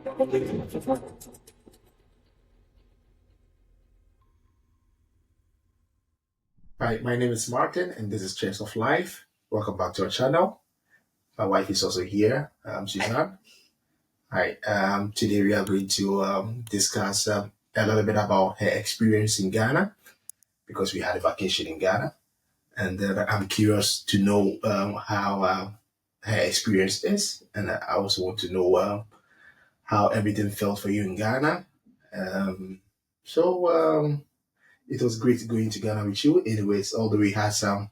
Hi, my name is Martin, and this is Chairs of Life. Welcome back to our channel. My wife is also here, Suzanne. Hi, today we are going to discuss a little bit about her experience in Ghana because we had a vacation in Ghana. And then I'm curious to know how her experience is. And I also want to know how everything felt for you in Ghana. Um, so it was great going to Ghana with you. Anyways, although we had some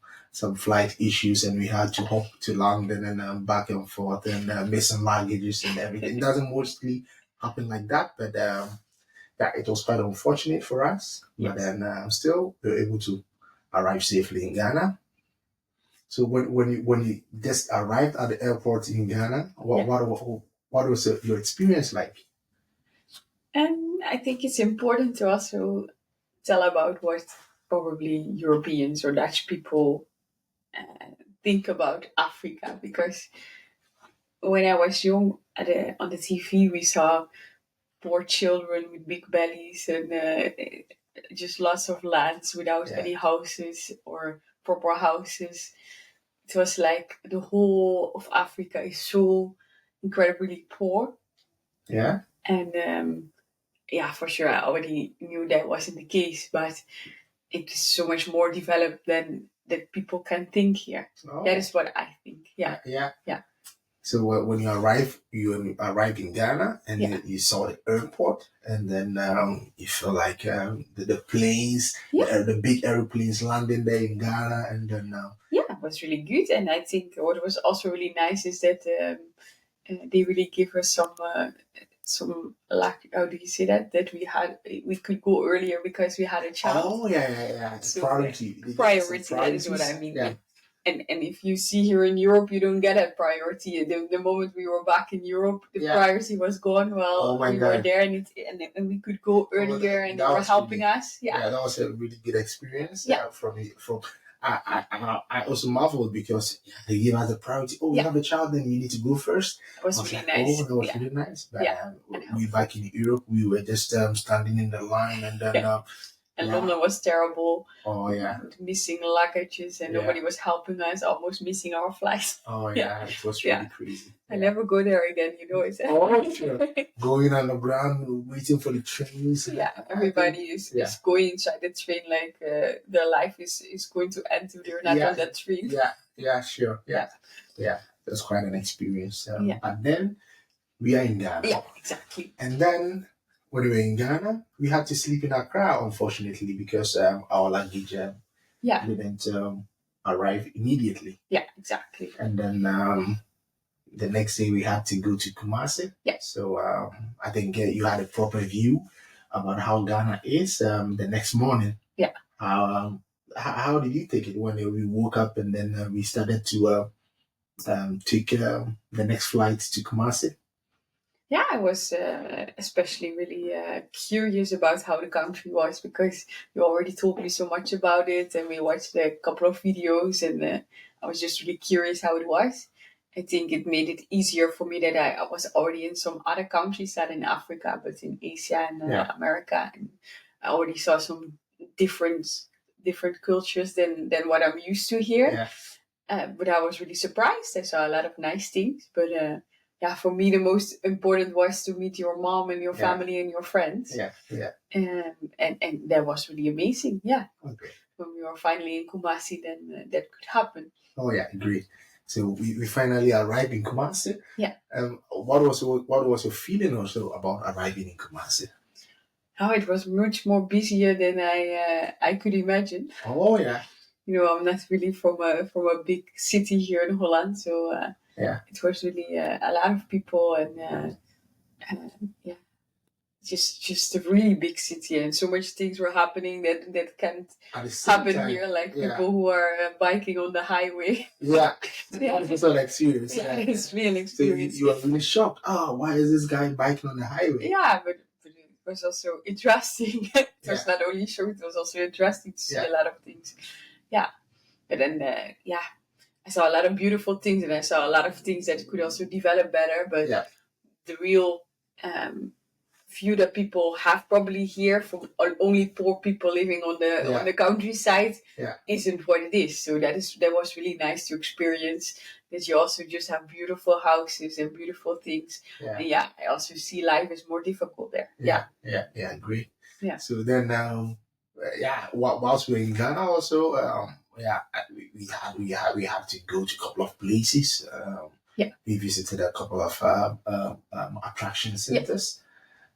flight issues and we had to hop to London and back and forth and missing luggages and everything. It doesn't mostly happen like that, but yeah, it was quite unfortunate for us. But then still, we were able to arrive safely in Ghana. So when you just arrived at the airport in Ghana, what was your experience like? And I think it's important to also tell about what probably Europeans or Dutch people think about Africa, because when I was young, on the TV we saw poor children with big bellies and just lots of lands without any houses or proper houses. It was like the whole of Africa is so incredibly poor. Yeah. And yeah, for sure, I already knew that wasn't the case, but it is so much more developed than that people can think here. Oh. That is what I think. Yeah. Yeah. So when you arrived in Ghana and you saw the airport, and then you felt like the planes, the big airplanes landing there in Ghana, and then yeah, it was really good. And I think what was also really nice is that they really give us some luck. How do you say that? That we could go earlier because we had a child. Oh yeah. So, priority. That is what I mean. Yeah. And if you see here in Europe, you don't get a priority. The moment we were back in Europe, the priority was gone. Well, we were there, and we could go earlier, and they were helping us. Yeah, that was a really good experience. From I also marveled because they gave us the priority. Oh, you have a child, then you need to go first. It was really nice. Oh, that was really nice. But we back in Europe, we were just standing in the line, and then. And London was terrible. Oh yeah. Missing luggages and nobody was helping us, almost missing our flights. Oh yeah, it was really crazy. I never go there again, is it? Oh sure. Going on the ground, waiting for the trains. Yeah, everybody is going inside the train like their life is going to end if they're not on that train. Yeah, sure. Yeah. That's quite an experience. And then we are in Ghana. Yeah, exactly. And then when we were in Ghana, we had to sleep in Accra, unfortunately, because our luggage didn't arrive immediately. Yeah, exactly. And then the next day we had to go to Kumasi. Yeah. So I think you had a proper view about how Ghana is the next morning. Yeah. How did you take it when we woke up and then we started to take the next flight to Kumasi? Yeah, I was especially really curious about how the country was, because you already told me so much about it, and we watched a couple of videos, and I was just really curious how it was. I think it made it easier for me that I was already in some other countries, not in Africa, but in Asia and America, and I already saw some different cultures than what I'm used to here. But I was really surprised. I saw a lot of nice things, but for me, the most important was to meet your mom and your family and your friends. And that was really amazing. Yeah. Okay. When we were finally in Kumasi, then that could happen. Oh yeah, great. So we finally arrived in Kumasi. Yeah. What was your feeling also about arriving in Kumasi? Oh, it was much more busier than I could imagine. Oh yeah. I'm not really from a big city here in Holland, so it was really a lot of people and just a really big city, and so much things were happening that can't happen here, like people who are biking on the highway. Yeah, it's not like serious. Yeah, it's real experience. So you were really shocked. Oh, why is this guy biking on the highway? Yeah, but it was also interesting. It was not only shocked; it was also interesting to see a lot of things. Yeah, but then I saw a lot of beautiful things, and I saw a lot of things that could also develop better. But the real view that people have probably here from only poor people living on the countryside isn't what it is. So that was really nice to experience, that you also just have beautiful houses and beautiful things. And I also see life is more difficult there. I agree. Yeah. So then whilst we were in Ghana also, we had to go to a couple of places. We visited a couple of attraction centers.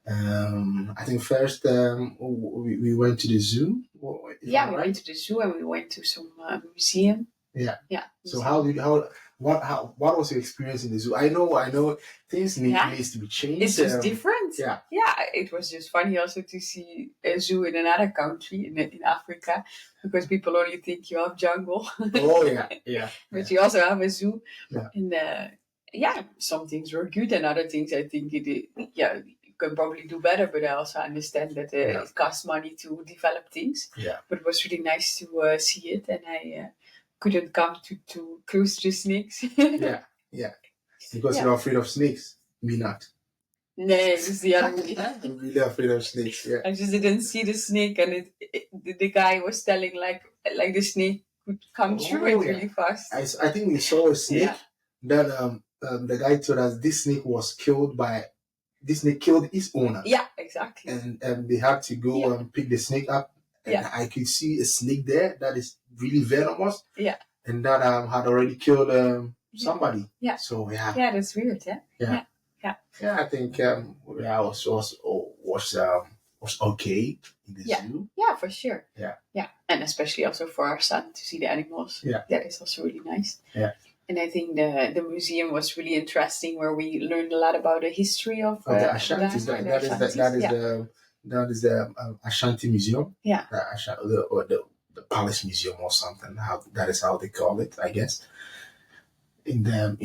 I think first we went to the zoo. We went to the zoo and we went to some museum. So what was your experience in the zoo? I know things needs to be changed. It's just different. It was just funny also to see a zoo in another country in Africa, because people only think you have jungle. But you also have a zoo. And some things were good, and other things I think you can probably do better, but I also understand that it costs money to develop things. But it was really nice to see it, and I couldn't come too close to the snakes. Because you're afraid of snakes. Me not. No, it's the other way. I'm really afraid of snakes. I just didn't see the snake, and the guy was telling like the snake could come through it really fast. I think we saw a snake that the guy told us this snake killed its owner. Yeah, exactly. And they had to go and pick the snake up. And I could see a snake there that is really venomous. Yeah. And that had already killed somebody. Yeah. So yeah, that's weird. Yeah. I think was okay in the zoo. Yeah, for sure. Yeah. And especially also for our son to see the animals. Yeah. That is also really nice. Yeah. And I think the museum was really interesting, where we learned a lot about the history of the Ashantis. That is the Ashanti Museum. Yeah. The Palace Museum or something. That is how they call it, I guess. In the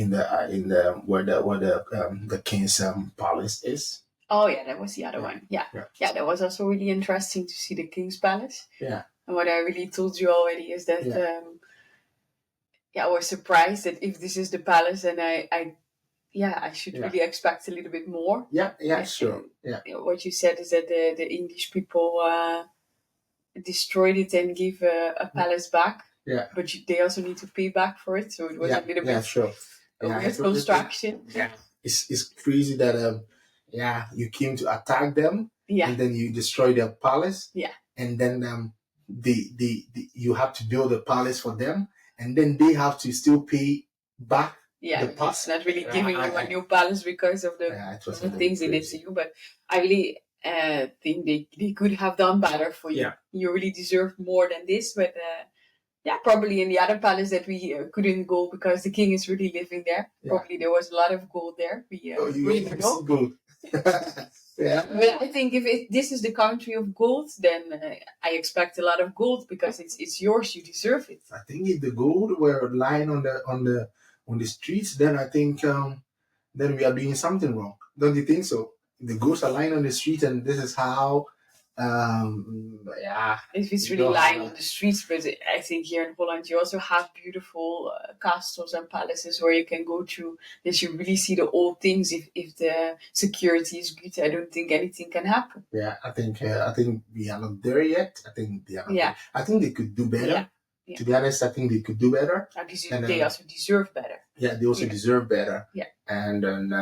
where the king's palace is. Oh yeah, that was the other one. Yeah, that was also really interesting to see the king's palace. Yeah. And what I really told you already is that I was surprised that if this is the palace, and I should really expect a little bit more. Yeah, sure. Yeah. What you said is that the English people destroyed it and gave a palace back. Yeah. But they also need to pay back for it, so it was a little bit sure. weird construction. It's crazy that you came to attack them. Yeah. And then you destroy their palace. Yeah. And then you have to build a palace for them, and then they have to still pay back. Yeah, it's not really giving you a new palace because of the things they did to you. But I really think they could have done better for you. Yeah. You really deserve more than this. But probably in the other palace that we couldn't go because the king is really living there. Yeah. Probably there was a lot of gold there. You see gold. Yeah. But I think if this is the country of gold, then I expect a lot of gold, because it's yours. You deserve it. I think if the gold were lying on the streets, then I think then we are doing something wrong. Don't you think so? The ghosts are lying on the street, and this is how. If it's really lying on the streets, but I think here in Holland you also have beautiful castles and palaces where you can go to, that you really see the old things. If the security is good, I don't think anything can happen. Yeah, I think we are not there yet. I think they are. There. I think they could do better. Yeah. To be honest, I think they could do better. And they also deserve better. Yeah, they also deserve better. Yeah. And then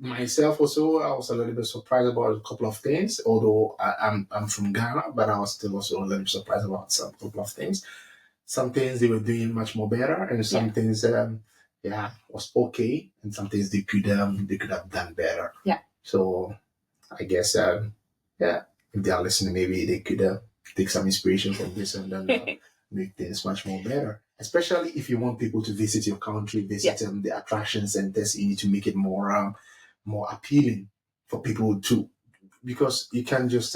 myself also, I was a little bit surprised about a couple of things. Although I'm from Ghana, but I was still also a little bit surprised about some couple of things. Some things they were doing much more better, and some things was okay, and some things they could have done better. Yeah. So I guess if they are listening, maybe they could take some inspiration from this and then make things much more better. Especially if you want people to visit your country, visit the attraction centers, you need to make it more appealing for people to, because you can't just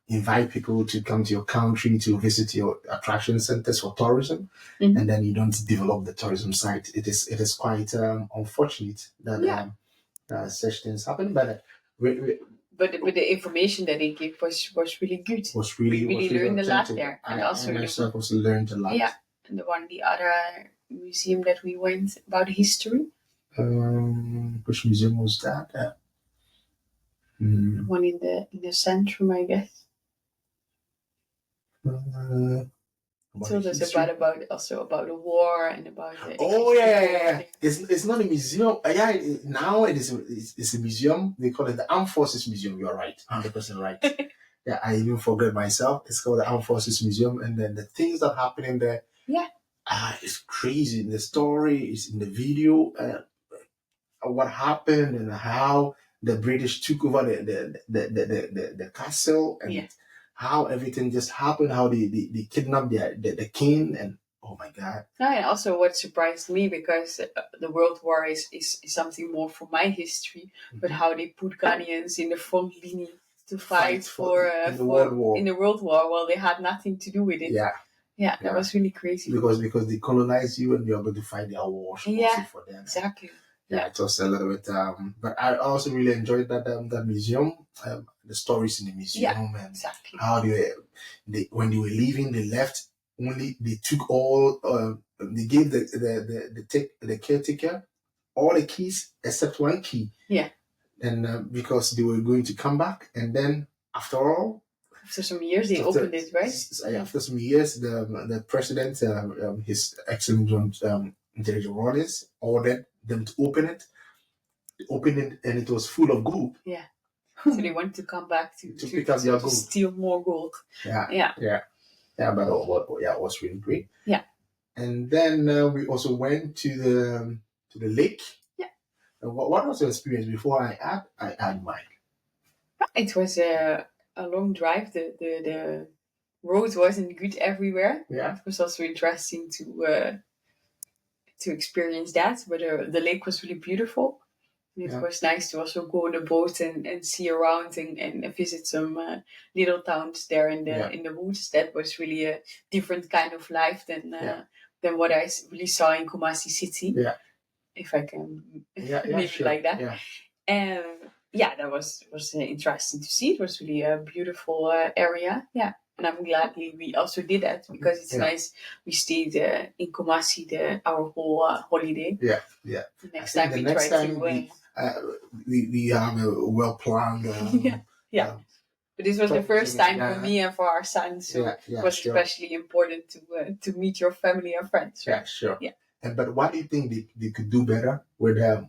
invite people to come to your country to visit your attraction centers for tourism, and then you don't develop the tourism site. It is quite unfortunate that such things happen. But the information that they gave was really good. We learned a lot there, and also myself also learned a lot. Yeah, and the other museum that we went about history. Which museum was that? One in the centrum, I guess. Told us about the war and about the yeah. It's not a museum. Now it's a museum. They call it the Armed Forces Museum. You're right, 100% right. Yeah, I even forget myself. It's called the Armed Forces Museum, and then the things that happen in there. Yeah. It's crazy. The story is in the video. What happened and how the British took over the castle and how everything just happened. How they kidnapped the king and. Oh my God! And also, what surprised me, because the World War is something more from my history, but how they put Ghanaians in the front line to fight in the World War. Well, they had nothing to do with it. Yeah, that was really crazy. Because they colonized you and you're going to fight their wars for them. Exactly. Yeah, it was a little bit. But I also really enjoyed that museum. The stories in the museum and how they when they were leaving, they left. Only they took all. They gave the caretaker all the keys except one key. Yeah. And because they were going to come back, and then after some years, they opened it, right? After some years, the president, His Excellency George Wallace, ordered them to open it. They opened it, and it was full of gold. Yeah. So they want to come back to pick up their gold, steal more gold. Yeah. But it was really great. Yeah. And then we also went to the lake. Yeah. And what was your experience before I add mine? It was a long drive. The road wasn't good everywhere. Yeah. It was also interesting to experience that, but the lake was really beautiful. It was nice to also go on a boat and see around and visit some little towns there in the woods. That was really a different kind of life than what I really saw in Kumasi City. Yeah. If I can leave it like that. Yeah. And that was interesting to see. It was really a beautiful area. Yeah. And I'm glad we also did that, because it's nice. We stayed in Kumasi our whole holiday. Yeah. The next time we try to. We have a well planned. But this was the first time for me and for our son, so it was especially important to meet your family and friends. Right? Yeah, sure. Yeah. But what do you think they could do better with the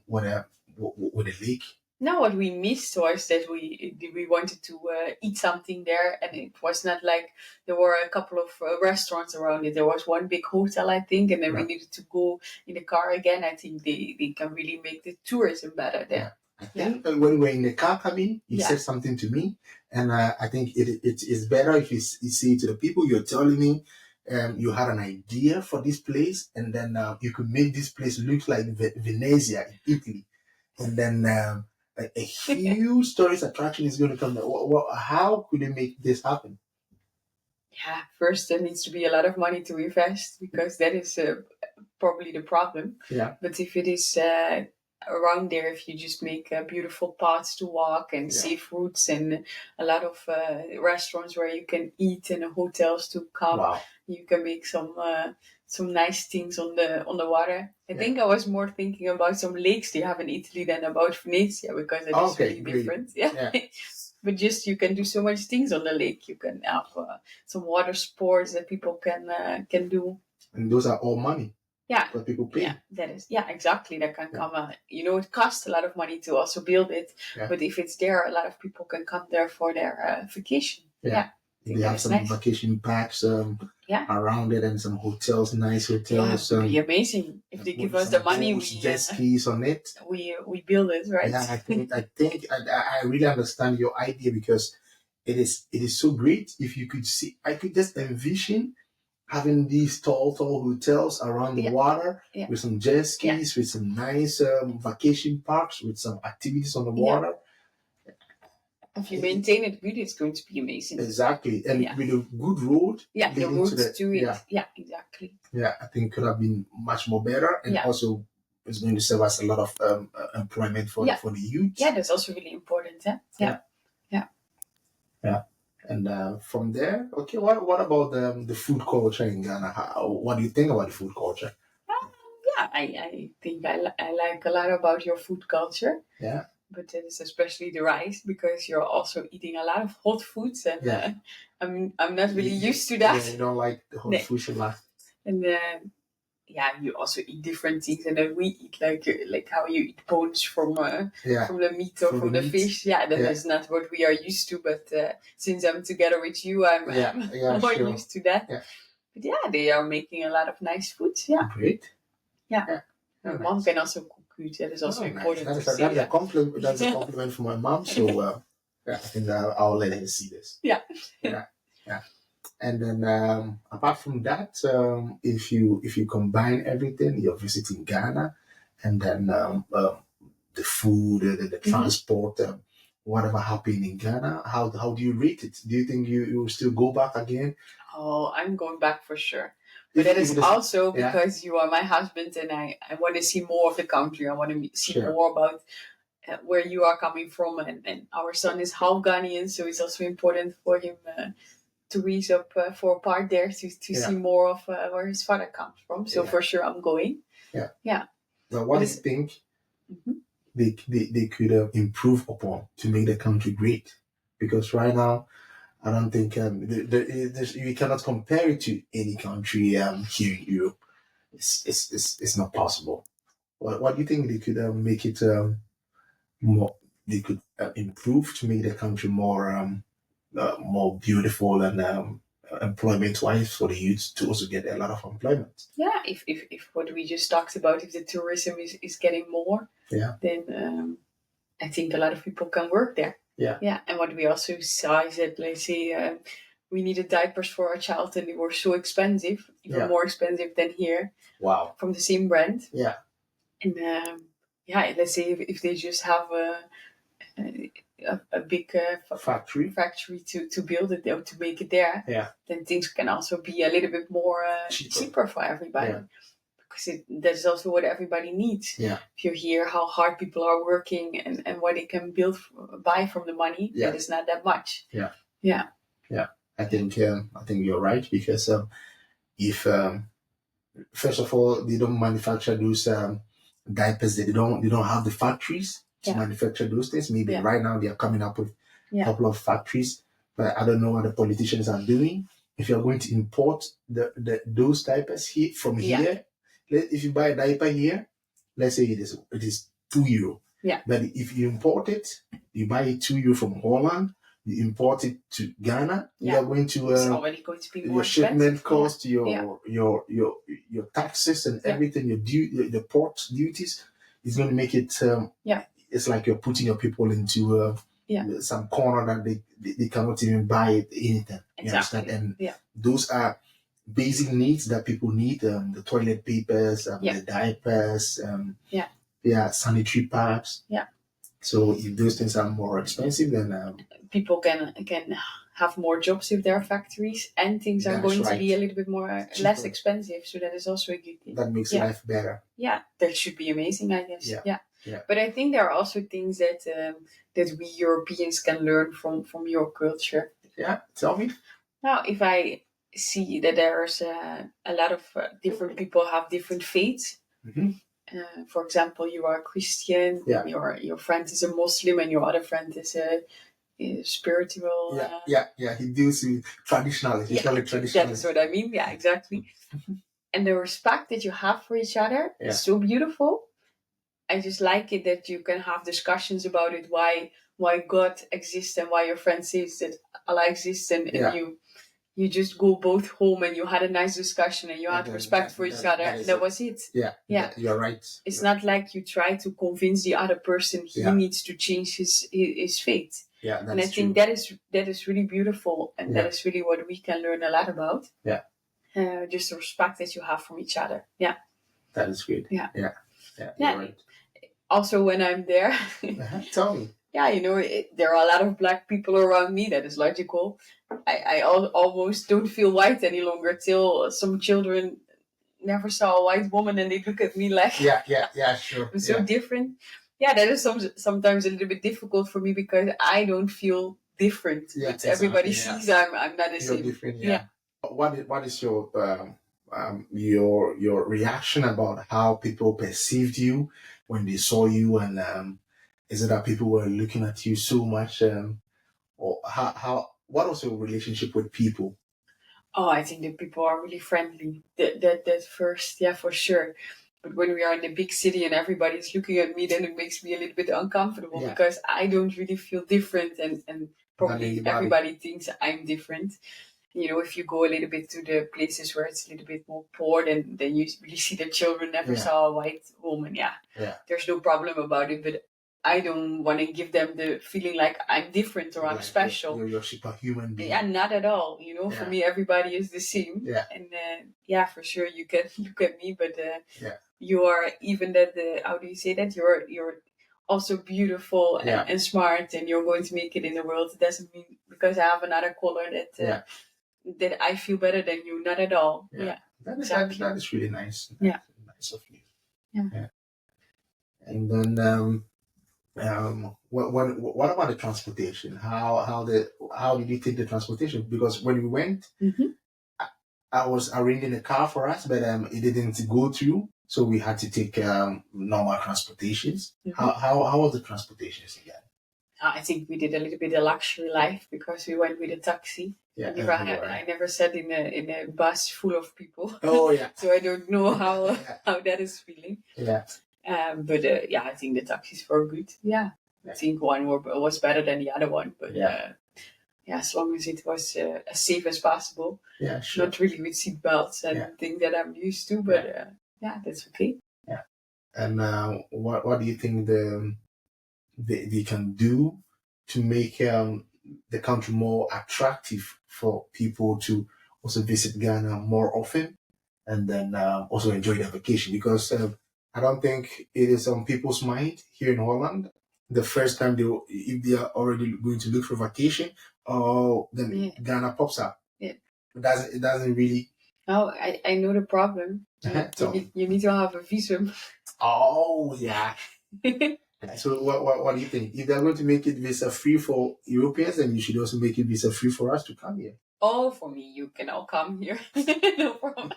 lake? No, what we missed was that we wanted to eat something there, and it was not like there were a couple of restaurants around it. There was one big hotel, I think, and then we needed to go in the car again. I think they can really make the tourism better there. I think when we were in the car coming, you said something to me, and I think it is better if you say to the people, you're telling me you had an idea for this place, and then you could make this place look like Venezia in Italy, and then a huge tourist attraction is going to come there. How could they make this happen? Yeah, first there needs to be a lot of money to invest, because that is probably the problem. Yeah. But if it is around there, if you just make beautiful paths to walk and safe routes and a lot of restaurants where you can eat and hotels to come, you can make some nice things on the water. I think I was more thinking about some lakes they have in Italy than about Venezia, because it is really different. Yeah. But just you can do so much things on the lake. You can have some water sports that people can do. And those are all money. Yeah. What people pay. Yeah, that is. Yeah, exactly. That can come. It costs a lot of money to also build it. Yeah. But if it's there, a lot of people can come there for their vacation. Yeah. They have some vacation packs around it, and some hotels, nice hotels. Yeah, it would be amazing if they give us the money. We jet skis on it. We build it, right? Yeah, I think I really understand your idea, because it is so great. If you could see, I could just envision having these tall hotels around the water with some jet skis, with some nice vacation parks, with some activities on the water. If you maintain it good, it's going to be amazing. Exactly. And with a good road. Yeah, the roads to it. Yeah, exactly. Yeah, I think it could have been much more better. And also it's going to serve us a lot of employment for the youth. Yeah, that's also really important. Yeah. And from there, okay, what about the food culture in Ghana? What do you think about the food culture? I think I like a lot about your food culture. Yeah. but it is especially the rice because you're also eating a lot of hot foods, and Yeah. I'm not really used to that. Yeah, you don't like the hot Nee. food a lot. And yeah, you also eat different things, and then we eat like how you eat bones from Yeah. the meat or From from the the meat. fish. Yeah, that Yeah. is not what we are used to. But since I'm together with you, I'm Yeah, more sure. used to that. Yeah. But yeah, they are making a lot of nice foods. Yeah, Great. yeah. Yeah. Your Oh, mom nice. can also cook good. That is also Oh, nice. important That is to say. a compliment. That's a compliment from my mom. So yeah, I think I'll let her see this. Yeah. Yeah. Yeah. And then apart from that, if you combine everything, you're visiting Ghana, and then the food, the transport, whatever happened in Ghana, how do you rate it? Do you think you will still go back again? Oh, I'm going back for sure. But If- that if is it is- also yeah. because you are my husband, and I want to see more of the country. I want to see Sure. more about where you are coming from, and our son is half Ghanaian, so it's also important for him to reach up for a part there to Yeah. see more of where his father comes from. So Yeah. for sure, I'm going. Yeah. Yeah. Now, what do But you think Mhm. they could improve upon to make the country great? Because right now, I don't think you cannot compare it to any country here in Europe. It's not possible. What do you think they could make it more? They could improve to make the country more beautiful and employment wise for the youth to also get a lot of employment. Yeah, if what we just talked about, if the tourism is getting more, Yeah. then I think a lot of people can work there. Yeah. Yeah, and what we also saw is that, let's say, we needed diapers for our child, and they were so expensive, even more expensive than here. Wow. From the same brand. Yeah. And yeah, let's say if they just have a big Factory. to build it or to make it there, Yeah. then things can also be a little bit more cheaper for everybody. Yeah. Because that's also what everybody needs. Yeah. If you hear how hard people are working and what they can buy from the money, Yeah. that is not that much. Yeah. Yeah. Yeah. I think you're right because if first of all they don't manufacture those diapers, they don't have the factories to manufacture those things. Maybe right now they are coming up with a couple of factories, but I don't know what the politicians are doing. If you're going to import those diapers here from here, if you buy a diaper here, let's say it is €2. Yeah. But if you import it, you buy it €2 from Holland, you import it to Ghana, you are going to it's already going to be more your shipment expensive. cost, your taxes and everything, the port duties is going to make it. It's like you're putting your people into some corner that they cannot even buy anything. You understand? And those are basic needs that people need: the toilet papers, the diapers, sanitary pads. Yeah. So if those things are more expensive, then people can have more jobs if there are factories, and things are going to be a little bit more less expensive. So that is also a good thing. That makes life better. Yeah, that should be amazing, I guess. Yeah. But I think there are also things that that we Europeans can learn from your culture. Yeah, tell me. Now, if I see that there's a lot of different people have different faiths. Mm-hmm. For example, you are a Christian. Yeah. Your friend is a Muslim, and your other friend is a spiritual. He deals with traditional. That is what I mean. Yeah, exactly. And the respect that you have for each other is so beautiful. I just like it that you can have discussions about it, why God exists and why your friend says that Allah exists, and you just go both home and you had a nice discussion and you had respect for each other. That was it. Yeah. You're right. It's not like you try to convince the other person he needs to change his faith. Yeah, that's and I think that is really beautiful, and that is really what we can learn a lot about. Yeah. Just the respect that you have from each other. Yeah. That is good. Yeah. You're right. Also, when I'm there, tell me. Yeah, there are a lot of black people around me. That is logical. I almost don't feel white any longer till some children never saw a white woman and they look at me like sure. I'm so different. Yeah, that is sometimes a little bit difficult for me because I don't feel different. Yeah, but everybody sees I'm not the same. Different, What is your reaction about how people perceived you when they saw you and Is it that people were looking at you so much, or what was your relationship with people? Oh, I think that people are really friendly. That first, yeah, for sure. But when we are in a big city and everybody's looking at me, then it makes me a little bit uncomfortable Yeah. because I don't really feel different, and Than probably anybody. everybody thinks I'm different. You know, if you go a little bit to the places where it's a little bit more poor, then you really see the children never Yeah. saw a white woman. Yeah, Yeah. there's no problem about it, but I don't want to give them the feeling like I'm different or I'm Like special. you're superhuman being. Yeah, not at all. You know, for Yeah. me, everybody is the same. Yeah. And yeah, for sure, you can look at me, but Yeah. you are even that. How do you say that? You're also beautiful Yeah. and smart, and you're going to make it in the world. It doesn't mean because I have another color that Yeah. that I feel better than you. Not at all. Yeah. Yeah. That is really nice. Yeah. Nice of you. Yeah. And then what about the transportation? How did you take the transportation? Because when we went, Mhm. I was arranging a car for us, but it didn't go through, so we had to take normal transportations. Mhm. How was the transportations again? I think we did a little bit of luxury life because we went with a taxi. Yeah, I never sat in a bus full of people. Oh yeah. So I don't know how Yeah. how that is feeling. Yeah. But yeah, I think the taxis were good. Yeah, I think one was better than the other one. But Yeah. yeah, as long as it was as safe as possible. Yeah, sure. Not really with seat belts and things that I'm used to. But yeah, that's okay. Yeah. And what do you think they can do to make the country more attractive for people to also visit Ghana more often, and then also enjoy their vacation? Because I don't think it is on people's mind here in Holland. The first time if they are already going to look for vacation, then Ghana pops up. Yeah. It doesn't really. Oh, I know the problem. You need to have a visum. Oh yeah. So what do you think? If they're going to make it visa free for Europeans, then you should also make it visa free for us to come here. Oh, for me, you can all come here. No problem.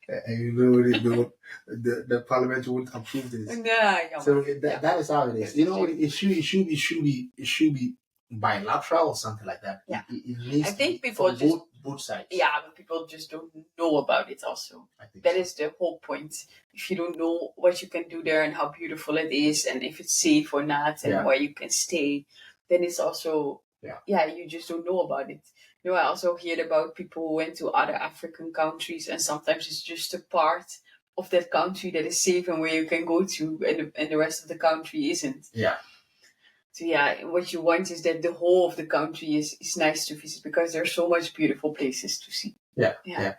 And you know the parliament won't approve this. Yeah. So that is how it is. You know, it should be bilateral or something like that. Yeah. It needs I think to be people from both sides. Yeah, but people just don't know about it also. I think that is the whole point. If you don't know what you can do there and how beautiful it is and if it's safe or not and where you can stay, then it's also you just don't know about it. You know, I also heard about people who went to other African countries and sometimes it's just a part of that country that is safe and where you can go to and the rest of the country isn't. Yeah. So yeah, what you want is that the whole of the country is nice to visit because there's so much beautiful places to see. Yeah. I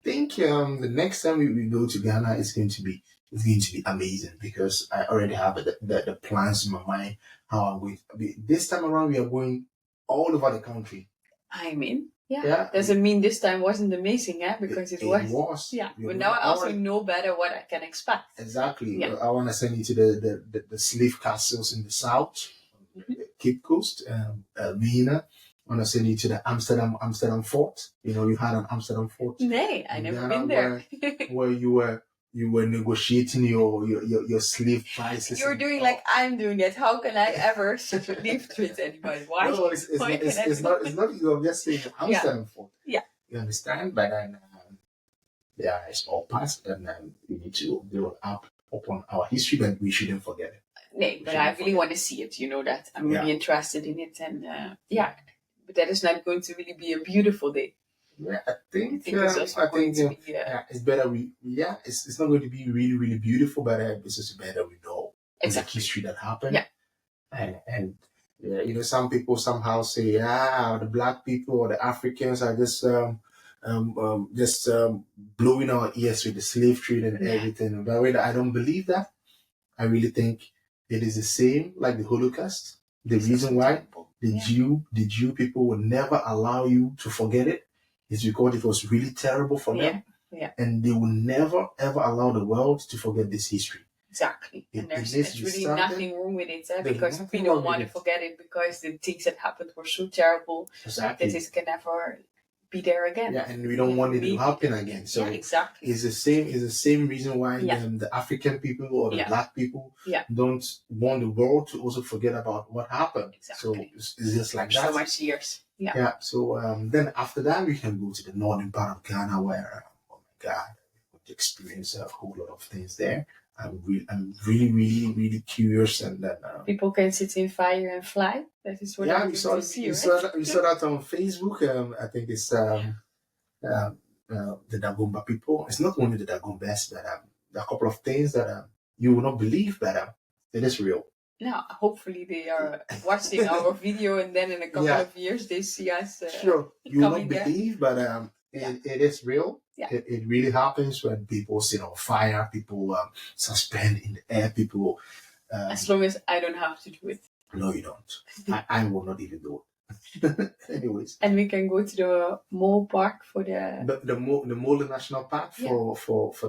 think the next time we go to Ghana is going to be amazing because I already have the plans in my mind how I'm going to be. This time around we are going all over the country. I mean, doesn't mean this time wasn't amazing, because it was. Yeah, but now I also know better what I can expect. Exactly. Yeah. I want to send you to the slave castles in the south, Cape Coast, Elmina. I want to send you to the Amsterdam Fort. You know, you had an Amsterdam Fort. Nay, I never been there. Where you were negotiating your slave prices. You're doing like I'm doing it. How can I ever slave trade anybody? Why? No, it's not. I'm just saying Amsterdam Fort. Yeah. You understand? But then, it's all past, and we need to build up upon our history, but we shouldn't forget it. No, but I really want to see it. You know that I'm really interested in it, and but that is not going to really be a beautiful day. Yeah, I think it's better. It's not going to be really, really beautiful, but it's just better we know the history that happened. Yeah, and you know, some people somehow say, the black people or the Africans are just blowing our ears with the slave trade and everything. By the way, I don't believe that. I really think it is the same like the Holocaust. The reason why the Jew people will never allow you to forget it is because it was really terrible for them. Yeah. And they will never, ever allow the world to forget this history. Exactly. And there's really nothing wrong with it because we don't want to forget it because the things that happened were so terrible that it can never be there again. Yeah, and we don't want it to happen again. So yeah, exactly. It's the same reason why the African people or the Black people don't want the world to also forget about what happened. Exactly. So it's just like that. So much years. Yeah. Yeah. So then after that we can go to the northern part of Ghana where oh my God, we experience a whole lot of things there. I'm really curious, and then people can sit in fire and fly. That is what we saw that on Facebook. I think it's the Dagomba people. It's not only the Dagombas, but there are a couple of things that you will not believe, but it is real. Now, hopefully they are watching our video, and then in a couple of years they see us. Sure, you will not believe, but it is real. Yeah. It really happens when people sit on fire, people suspend in the air, people. As long as I don't have to do it. No, you don't. I will not even do it. Anyways. And we can go to the Mole Park for the Mole National Park for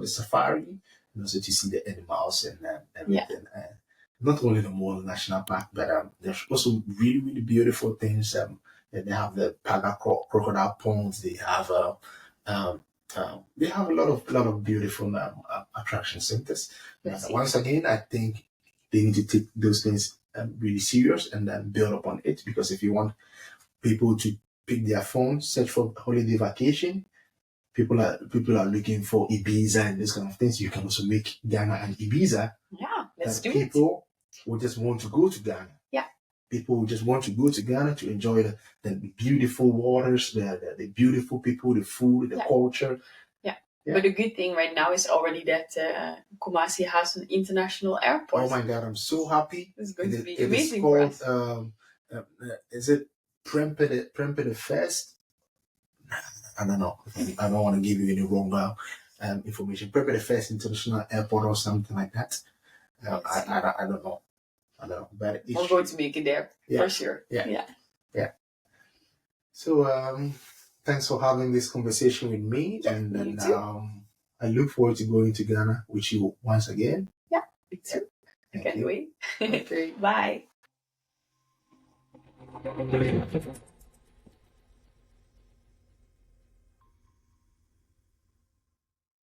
the safari, and also to see the animals and everything. Not only the Mole National Park, but there's also really beautiful things. They have the Paga crocodile ponds. They have a lot of beautiful attraction centers. Once again, I think they need to take those things really serious and then build upon it, because if you want people to pick their phone, search for holiday vacation, people are looking for Ibiza and this kind of things. You can also make Ghana an Ibiza. Yeah, let's do it. People will just want to go to Ghana. Yeah. People will just want to go to Ghana to enjoy the beautiful waters, the beautiful people, the food, the culture. Yeah. But the good thing right now is already that Kumasi has an international airport. Oh my God, I'm so happy. It's going to be amazing for us. Is it Prempeh First? I don't know. I don't want to give you any wrong information. Prempeh First International Airport or something like that. I don't know. But we're going to make it there for sure. Yeah. So thanks for having this conversation with me, and I look forward to going to Ghana with you once again. Yeah, me too. I can't wait. Okay. Bye.